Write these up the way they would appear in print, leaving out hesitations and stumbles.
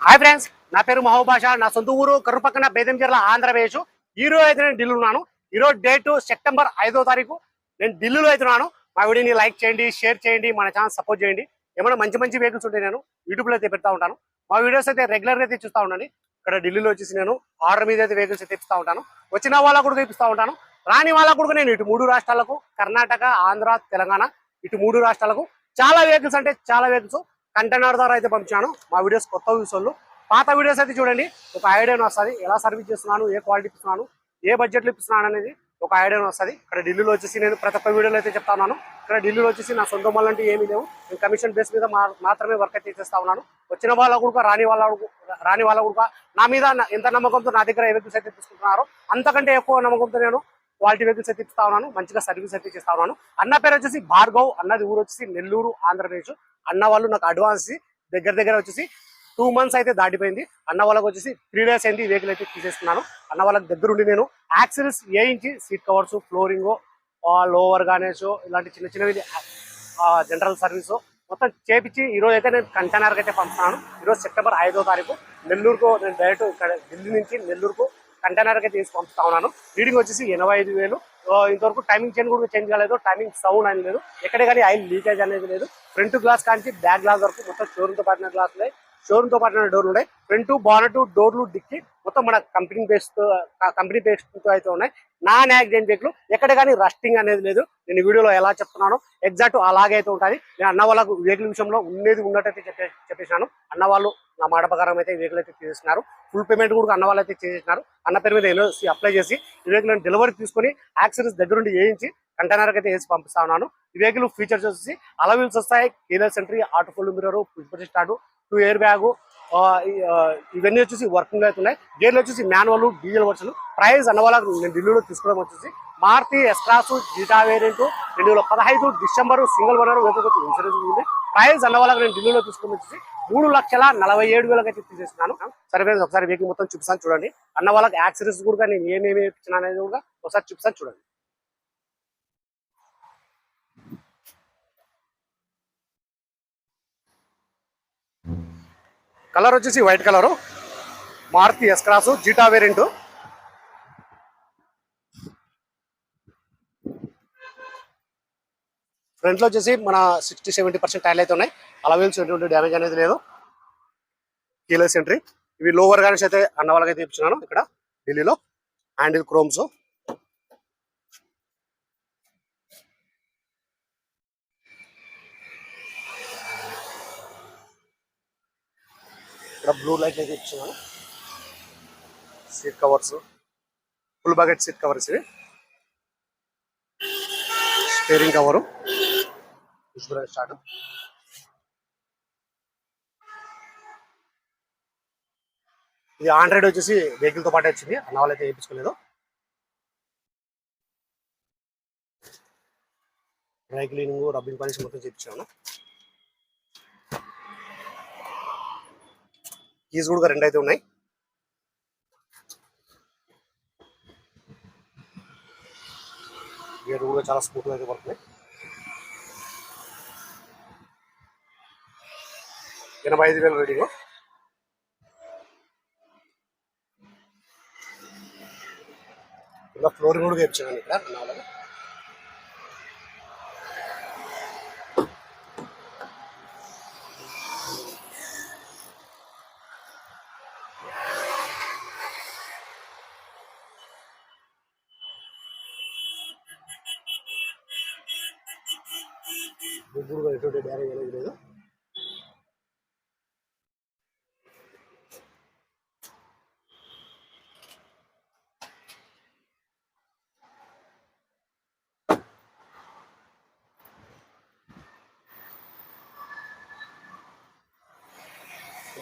Hi friends, నా పేరు మహోభాష. నా సొంత ఊరు కర్రు పక్కన బేదంచెర్ల ఆంధ్రప్రదేశ్. ఈ రోజు అయితే నేను ఢిల్లీలో ఉన్నాను. ఈరోజు డేటు సెప్టెంబర్ 5వ తారీఖు. నేను ఢిల్లీలో అవుతున్నాను. మా వీడియోని లైక్ చేయండి, షేర్ చేయండి, మన ఛానల్ సపోర్ట్ చేయండి. ఏమైనా మంచి మంచి వెహికల్స్ ఉంటే నేను యూట్యూబ్లో అయితే పెడతా ఉంటాను. మా వీడియోస్ అయితే రెగ్యులర్గా అయితే చూస్తూ ఉండండి. ఇక్కడ ఢిల్లీలో వచ్చేసి నేను ఆర్డర్ మీద అయితే వెహికల్స్ అయితే తెప్పిస్తూ ఉంటాను. వచ్చిన వాళ్ళకు కూడా తెప్పిస్తూ ఉంటాను, రాని వాళ్ళకు కూడా నేను ఇటు 3 రాష్ట్రాలకు, కర్ణాటక, ఆంధ్ర, తెలంగాణ, ఇటు 3 రాష్ట్రాలకు చాలా వెహికల్స్ అంటే చాలా వెహికల్స్ కంటైనర్ ద్వారా అయితే పంపించాను. మా వీడియోస్ కొత్త వ్యూస్ వాళ్ళు పాత వీడియోస్ అయితే చూడండి, ఒక ఐడియా వస్తుంది. ఎలా సర్వీస్ చేస్తున్నాను, ఏ క్వాలిటీ ఇస్తున్నాను, ఏ బడ్జెట్లో ఇస్తున్నాను అనేది ఒక ఐడియా వస్తుంది. ఇక్కడ ఢిల్లీలో వచ్చేసి నేను ప్రతి ఒక్క వీడియోలో అయితే చెప్తా ఉన్నాను. ఇక్కడ ఢిల్లీలో వచ్చేసి నా సొంత మళ్ళీ అంటే ఏమీ లేవు. నేను కమిషన్ బేస్ మీద మాత్రమే వర్క్ అయితే చేస్తా ఉన్నాను. వచ్చిన వాళ్ళ కూడా రాని వాళ్ళ కూడా నా మీద ఎంత నమ్మకంతో నా దగ్గర ఏ వెహికల్స్ అయితే తీసుకుంటున్నారో అంతకంటే ఎక్కువ నమ్మకంతో నేను క్వాలిటీ వెహికల్స్ అయితే ఇస్తా ఉన్నాను. మంచిగా సర్వీస్ అయితే చేస్తా ఉన్నాను. అన్న పేరు వచ్చేసి భార్గవ్, అన్నది ఊరు వచ్చేసి నెల్లూరు, ఆంధ్రప్రదేశ్. అన్న వాళ్ళు నాకు అడ్వాన్స్ దగ్గర వచ్చేసి 2 months అయితే దాటిపోయింది. అన్న వాళ్ళకి వచ్చేసి 3 days అయింది. వెహికల్ అయితే తీసేసుకున్నాను. అన్న వాళ్ళకి దగ్గరుండి నేను యాక్సిల్స్ వేయించి సీట్ కవర్స్, ఫ్లోరింగ్, లోవర్ గానేష్ ఇలాంటి చిన్న చిన్నవి జనరల్ సర్వీస్ మొత్తం చేపించి ఈరోజు అయితే నేను కంటైనర్కి అయితే పంపుతున్నాను. ఈరోజు సెప్టెంబర్ 5వ తారీఖు నెల్లూరుకు నేను డైరెక్ట్ ఇక్కడ ఢిల్లీ నుంచి నెల్లూరుకు కంటైనర్కి అయితే తీసి పంపుతా ఉన్నాను. రీడింగ్ వచ్చేసి 85,000. ఇంతవరకు టైమింగ్ చైన్ కూడా చేంజ్ కాలేదు, టైమింగ్ సౌండ్ అనేది లేదు, ఎక్కడే కానీ ఆయిల్ లీకేజ్ అనేది లేదు. ఫ్రంట్ గ్లాస్ కానీ బ్యాక్ గ్లాస్ వరకు మొత్తం షోరూమ్తో పాటిన గ్లాసులే, షోరూమ్తో పాటిన డోర్లు ఉన్నాయి. ఫ్రంట్ బానెట్, డోర్లు, డిక్కి మొత్తం మన కంపెనీ పేస్ట్తో అయితే ఉన్నాయి. నాన్ యాక్సిడెంట్ వెహికల్, ఎక్కడ కానీ రస్టింగ్ అనేది లేదు. నేను వీడియోలో ఎలా చెప్తున్నానో ఎగ్జాక్ట్ అలాగే అయితే ఉంటుంది. నేను అన్న వాళ్ళకు వెహికల్ విషయంలో ఉన్నట్టయితే చెప్పేసినాను. అన్న వాళ్ళు నా మాట ప్రకారం అయితే వెహికల్ అయితే తీసేసినారు. ఫుల్ పేమెంట్ కూడా అన్న వాళ్ళు అయితే చేసేసినారు. అన్న పేరు మీద ఎన్ఓసి అప్లై చేసి ఈ వెహికల్ డెలివరీ తీసుకొని యాక్సిడెంట్స్ దగ్గరుండి వేయించి కంటైనర్కి అయితే వేసి పంపిస్తా ఉన్నాను. ఈ వెహికల్ ఫీచర్స్ వచ్చేసి అలవీల్స్ వస్తాయి, keyless entry, auto full mirror, push start, 2 air bag, ఇవన్నీ వచ్చేసి వర్కింగ్ అవుతున్నాయి. గేర్లు వచ్చేసి మాన్యువల్, డీజిల్ వర్షన్. ప్రైస్ అన్న వాళ్ళకి నేను ఢిల్లీలో తీసుకోవడం వచ్చేసి Maruti S Cross Zeta variant 2015 December single owner vehicle insurance ఉంది. ప్రైస్ అన్న వాళ్ళకి నేను ఢిల్లీలో తీసుకోవడం వచ్చేసి 3,47,000 అయితే తీసేస్తున్నాను. సరే ఫ్రెండ్స్, ఒకసారి వెహికల్ మొత్తం చూపిస్తాను చూడండి. అన్న వాళ్ళకి యాక్సెసరీస్ కూడా నేను ఏమేమి ఇచ్చిన అనేది కూడా ఒకసారి చూపిస్తాను చూడండి. కలర్ వచ్చేసి white colour, Maruti S Cross Zeta variant. Front లో వచ్చేసి మన 60-70% టైర్లు అయితే ఉన్నాయి. అలవీల్స్ ఎటువంటి డ్యామేజ్ అనేది లేదు. Keyless entry. ఇవి లోవర్ గానే అయితే అన్న వాళ్ళకైతే ఇప్పించినాను ఇక్కడ ఢిల్లీలో. హ్యాండిల్ క్రోమ్స్, ఇక్కడ బ్లూ లైట్ అయితే ఇప్పించినాను. Seat covers, full bucket seat covers, ఇవి స్టీరింగ్ కవరు, స్టార్ట్. ఇది ఆండ్రాయిడ్ వచ్చేసి వెహికల్ తో పాటు వచ్చింది, అన్న వాళ్ళు అయితే వేయించుకోలేదు. డ్రై క్లీనింగ్, రబ్బింగ్ పాలిష్ మొత్తం చేయించాను. కీస్ కూడా 2 అయితే ఉన్నాయి. గేర్ కూడా చాలా స్మూత్ గా అయితే పడుతున్నాయి. 85,000 రీడింగ్. ఇంకా ఫ్లోరింగ్ కూడా వేయించాను ఇక్కడ అన్న వాళ్ళకి. గుడ్డుగా ఎటువంటి డ్యామేజ్ అనేది లేదు.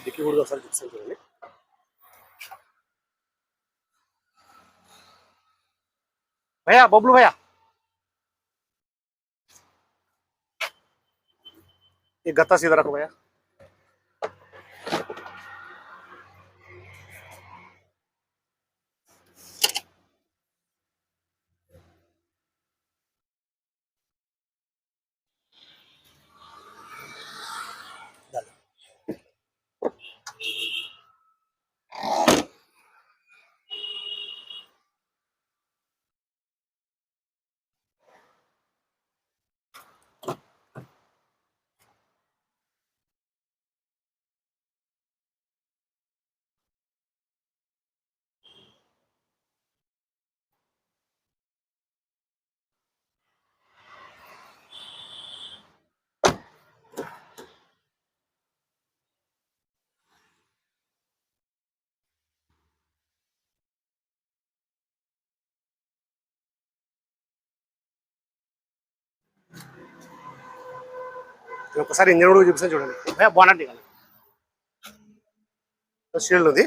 డిక్కీ కూడా ఒకసారి చూపిస్తాను చూడండి. భయ్యా, బబ్లు భయ్యా, ये गत्ता सीधा रखो भैया. నేను ఒకసారి ఇంజన్ కూడా చూపిస్తాను చూడండి. బాగున్నట్టు కానీ షీల్డ్ ఉంది.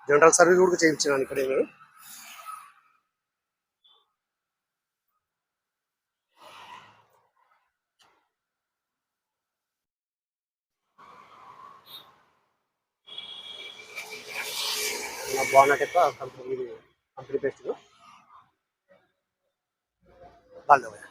జనరల్ సర్వీస్ కూడా చేయించినాను ఇక్కడ నేను. బాగున్నట్టు కంపెనీ బెస్ట్ బాగా